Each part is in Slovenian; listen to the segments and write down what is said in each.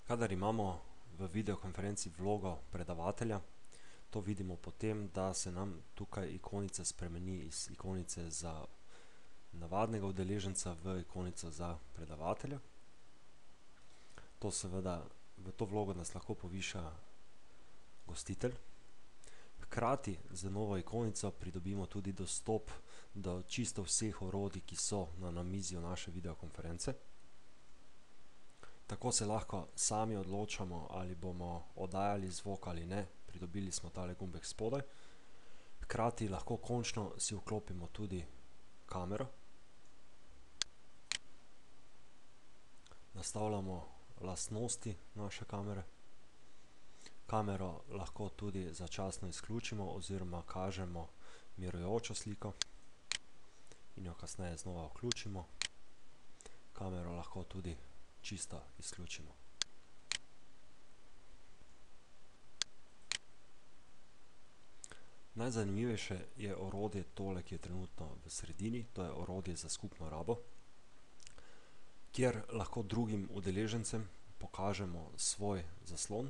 Kadar imamo v videokonferenci vlogo predavatelja, to vidimo potem, da se nam tukaj ikonica spremeni iz ikonice za navadnega udeleženca v ikonico za predavatelja. To seveda v to vlogo nas lahko poviša gostitelj. Hkrati z novo ikonico pridobimo tudi dostop do čisto vseh orodij, ki so na namizju naše videokonference. Tako se lahko sami odločamo, ali bomo oddajali zvok ali ne. Pridobili smo tale gumbek spodaj. Hkrati lahko končno si vklopimo tudi kamero. Nastavljamo lastnosti naše kamere. Kamero lahko tudi začasno izključimo oziroma kažemo mirujočo sliko in jo kasneje znova vključimo. Kamero lahko tudi čisto izključimo. Najzanimivejše je orodje tole, ki je trenutno v sredini, to je orodje za skupno rabo, kjer lahko drugim udeležencem pokažemo svoj zaslon.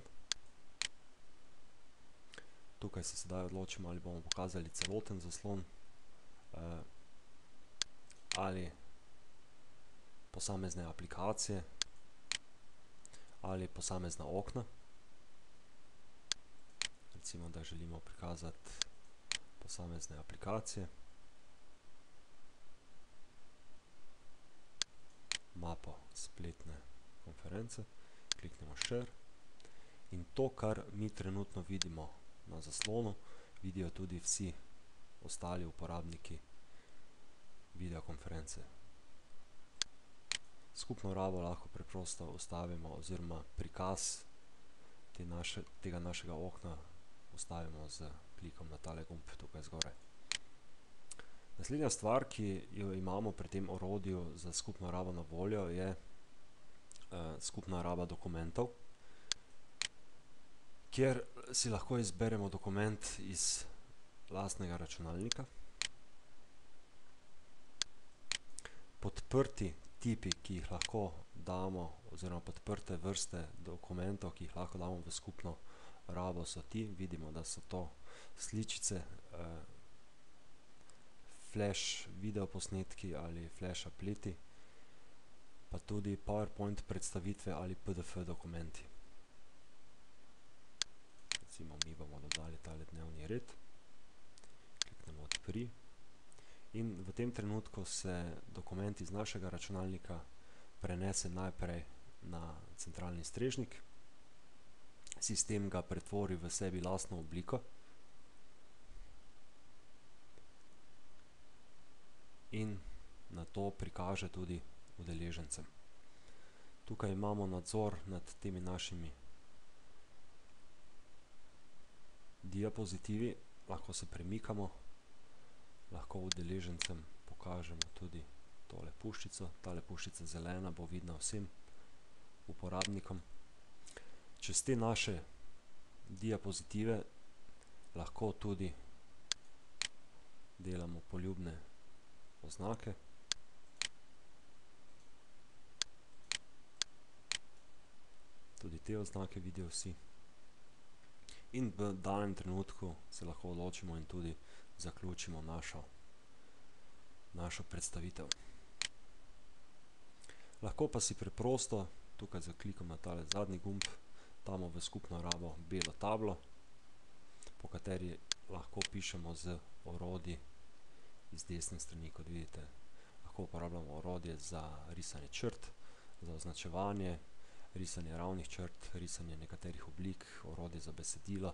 Tukaj se sedaj odločimo, ali bomo pokazali celoten zaslon ali posamezne aplikacije ali posamezna okna. Recimo, da želimo prikazati posamezne aplikacije, mapo spletne konference, kliknemo Share in to, kar mi trenutno vidimo na zaslonu, vidijo tudi vsi ostali uporabniki videokonference. Skupno rabo lahko preprosto ustavimo oziroma prikaz tega našega okna ustavimo z klikom na tale gumb tukaj zgoraj. Naslednja stvar, ki jo imamo pri tem orodju za skupno rabo na voljo, je skupna raba dokumentov, kjer si lahko izberemo dokument iz lastnega računalnika. Podprti tipi, ki jih lahko damo, oziroma podprte vrste dokumentov, ki jih lahko damo v skupno rabo, so ti. Vidimo, da so to sličice, flash videoposnetki ali flash apleti, pa tudi PowerPoint predstavitve ali PDF dokumenti. Recimo, mi bomo dodali tale dnevni red. Kliknemo Odpri. In v tem trenutku se dokument iz našega računalnika prenese najprej na centralni strežnik. Sistem ga pretvori v sebi lastno obliko in nato prikaže tudi udeležencem. Tukaj imamo nadzor nad temi našimi diapozitivi, lahko se premikamo, lahko udeležencem pokažemo tudi tole puščico. Tale puščica zelena bo vidna vsem uporabnikom. Čez te naše diapozitive lahko tudi delamo poljubne oznake. Tudi te oznake vidijo vsi. In v danem trenutku se lahko odločimo in tudi zaključimo našo predstavitev. Lahko pa si preprosto tukaj z klikom na tale zadnji gumb damo v skupno rabo belo tablo, po kateri lahko pišemo z orodji iz desne strani. Kot vidite, lahko uporabljamo orodje za risanje črt, za označevanje, risanje ravnih črt, risanje nekaterih oblik, orodje za besedilo.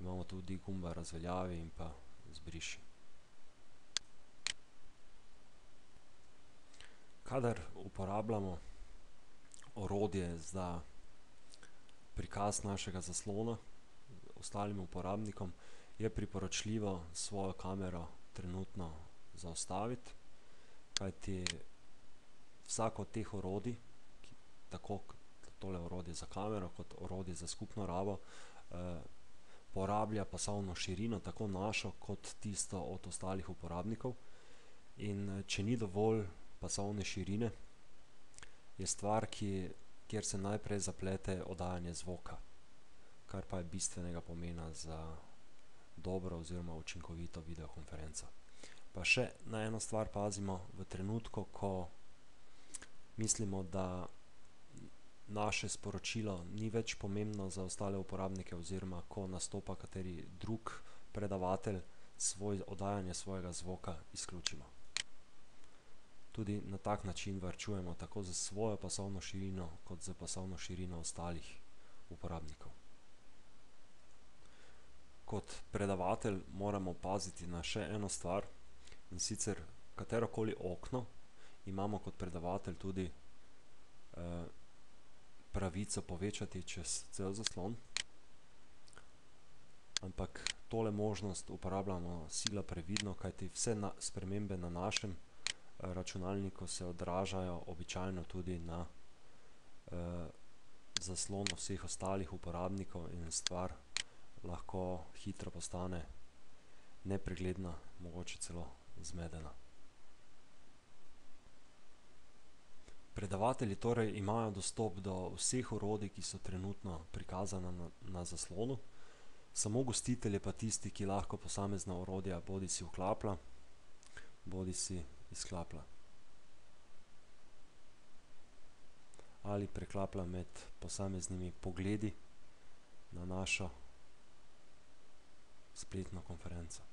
Imamo tudi gumba razveljavi in pa zbriši. Kadar uporabljamo orodje za prikaz našega zaslona ostalim uporabnikom, je priporočljivo svojo kamero trenutno zaustaviti, kajti vsako od teh orodij, tako tole orodje za kamero kot orodje za skupno rabo, porablja pasovno širino, tako našo kot tisto od ostalih uporabnikov. In če ni dovolj pasovne širine, je stvar, ki kjer se najprej zaplete oddajanje zvoka, kar pa je bistvenega pomena za dobro oziroma učinkovito videokonferenco. Pa še na eno stvar pazimo, v trenutku, ko mislimo, da naše sporočilo ni več pomembno za ostale uporabnike oziroma ko nastopa kateri drug predavatelj, oddajanje svojega zvoka izključimo. Tudi na tak način varčujemo tako za svojo pasovno širino kot za pasovno širino ostalih uporabnikov. Kot predavatelj moramo paziti na še eno stvar, in sicer katerokoli okno imamo kot predavatelj tudi pravico povečati čez cel zaslon, ampak tole možnost uporabljamo sila previdno, kajti vse spremembe na našem računalniku se odražajo običajno tudi na zaslonu vseh ostalih uporabnikov in stvar lahko hitro postane nepregledna, mogoče celo zmedena. Predavatelji torej imajo dostop do vseh orodij, ki so trenutno prikazana na zaslonu, samo gostitelj je pa tisti, ki lahko posamezna orodja bodisi vklaplja, bodisi izklaplja. Ali preklaplja med posameznimi pogledi na našo spletno konferenco.